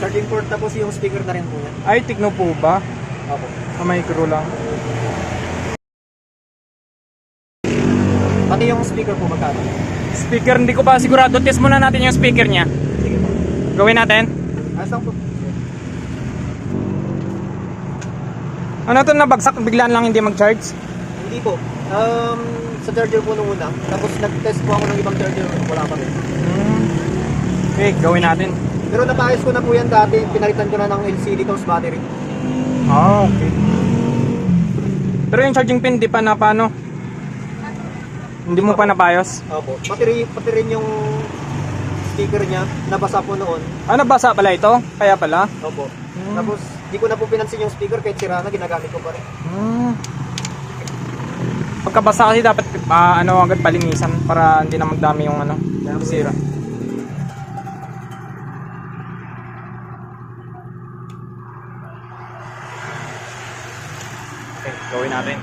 Charging port tapos yung speaker na rin po yan. Ay, Tecno po ba? Opo. Micro lang. Pati yung speaker po magkano? Speaker, hindi ko pa sigurado. Test muna natin yung speaker niya. Sige po. Gawin natin. Asang po? Ano to, nabagsak? Biglaan lang hindi mag-charge? Hindi po. Sa charger po nung una. Tapos nag-test po ako ng ibang charger. Wala pa rin. Okay, gawin natin. Pero napayos ko na po yan dati. Pinalitan ko na ng LCD tapos battery. Ah, okay. Pero yung charging pin, di pa na paano? Hindi mo pa napayos? Opo. Pati rin yung speaker niya. Nabasa po noon. Ah, nabasa pala ito? Kaya pala? Opo. Tapos di ko na po pinansin yung speaker kahit sira na. Ginagamit ko pa rin. Pagkabasa kasi dapat ano agad palinisan para hindi na magdami yung ano, sira. Okay, gawin natin.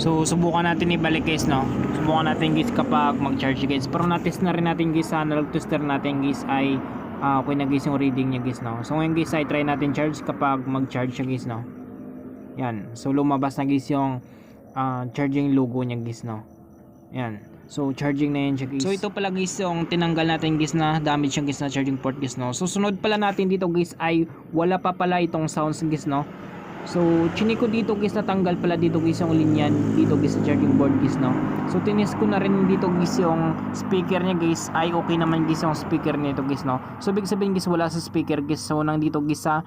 So subukan natin ibalik guys, no. Subukan natin guys kapag mag-charge guys. Pero na-test na rin natin guys sa analog tester natin guys ay okay na guys yung reading niya guys, no. So ngayon guys ay try natin charge kapag mag-charge siya guys, no. Yan. So lumabas na guys yung charging logo niya guys, no. Yan. So charging na yan siya guys. So ito pala guys yung tinanggal natin guys na damage yung guys na charging port guys, no. So sunod pala natin dito guys ay wala pa pala itong sounds guys, no. So chiniko dito guys, natanggal pala dito guys yung linya dito guys sa charging board guys, no. So tinis ko na rin dito guys yung speaker niya guys, ay okay naman guys yung speaker nito guys, no. So big sabihin guys wala sa speaker guys. So nang dito guys sa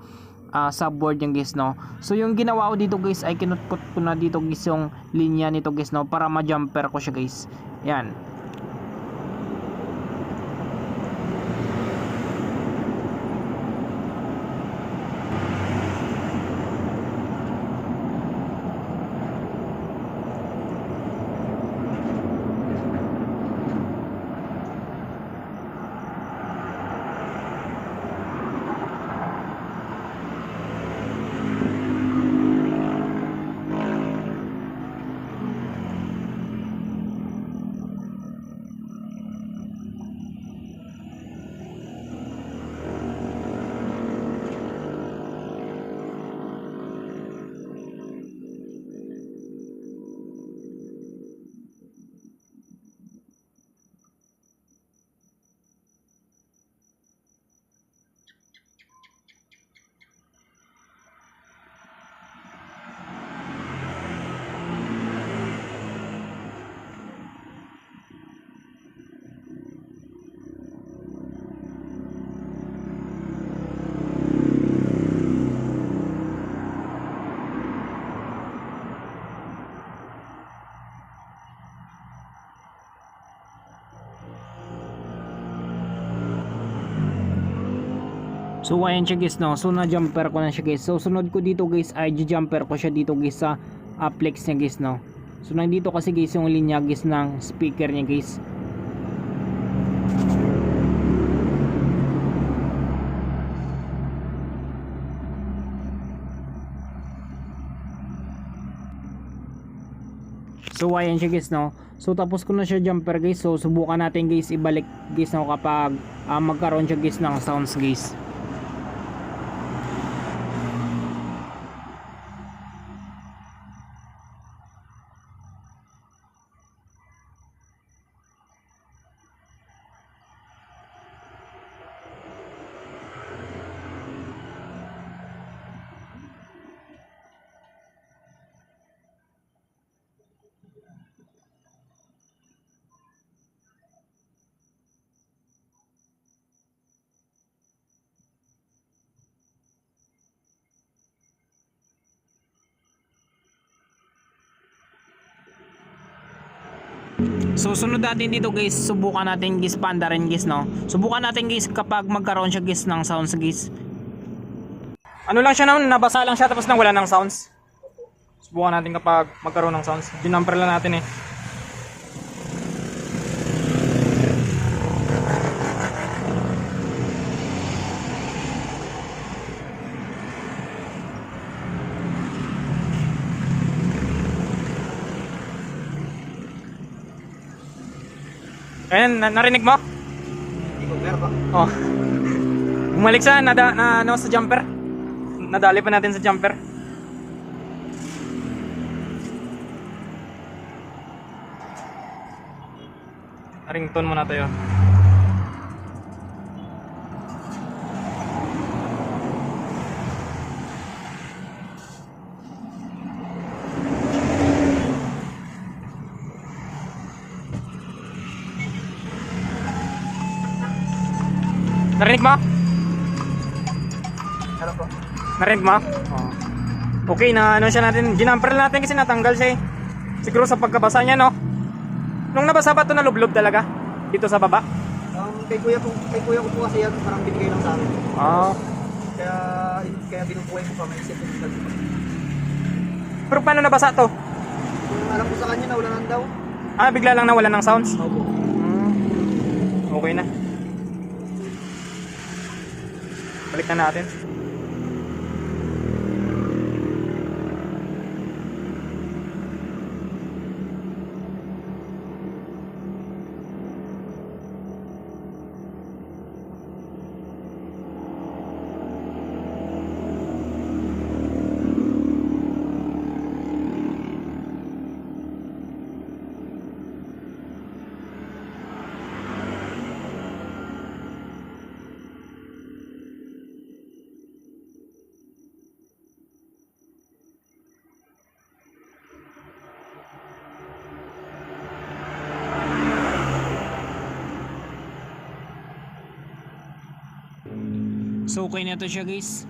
subboard yung guys, no. So yung ginawa ko dito guys ay kinutput ko na dito guys yung linya nito guys, no, para ma-jumper ko siya guys. Yan. So ayan siya guys, no. So na jumper ko na siya guys. So sunod ko dito guys ay jumper ko siya dito guys sa flex niya guys, no. So nandito kasi guys yung linya guys ng speaker niya guys. So ayan siya guys, no. So tapos ko na siya jumper guys. So subukan natin guys ibalik guys, no, kapag magkaroon siya guys ng sounds guys. So sunod natin dito guys, subukan natin guys panda rin guys, no. Subukan natin guys kapag magkaroon siya guys ng sounds guys. Ano lang siya noon, nabasa lang siya tapos nang wala ng sounds. Subukan natin kapag magkaroon ng sounds. Dinumper lang natin eh. Ayan, narinig mo? Hindi ko, meron pa. Oh. Bumalik sa sa jumper. Nadali pa natin sa jumper. Ringtone muna tayo. Narinig mo? Ano po? Narinig mo? Oh. Okay na ano siya natin. Ginumper natin kasi natanggal siya eh. Siguro sa pagkabasa niya, no? Nung nabasa ba ito nalublob talaga? Dito sa baba? Kay kuya ko po kasi yan, parang binigay lang sa akin. Oh. Kaya binubuhay ko pa, may isip ko. Pero paano nabasa to? Kung alam ko sa kanya, nawala daw. Bigla lang nawala ng sounds? Opo. Okay na. Balik na natin. So okay na to siya guys.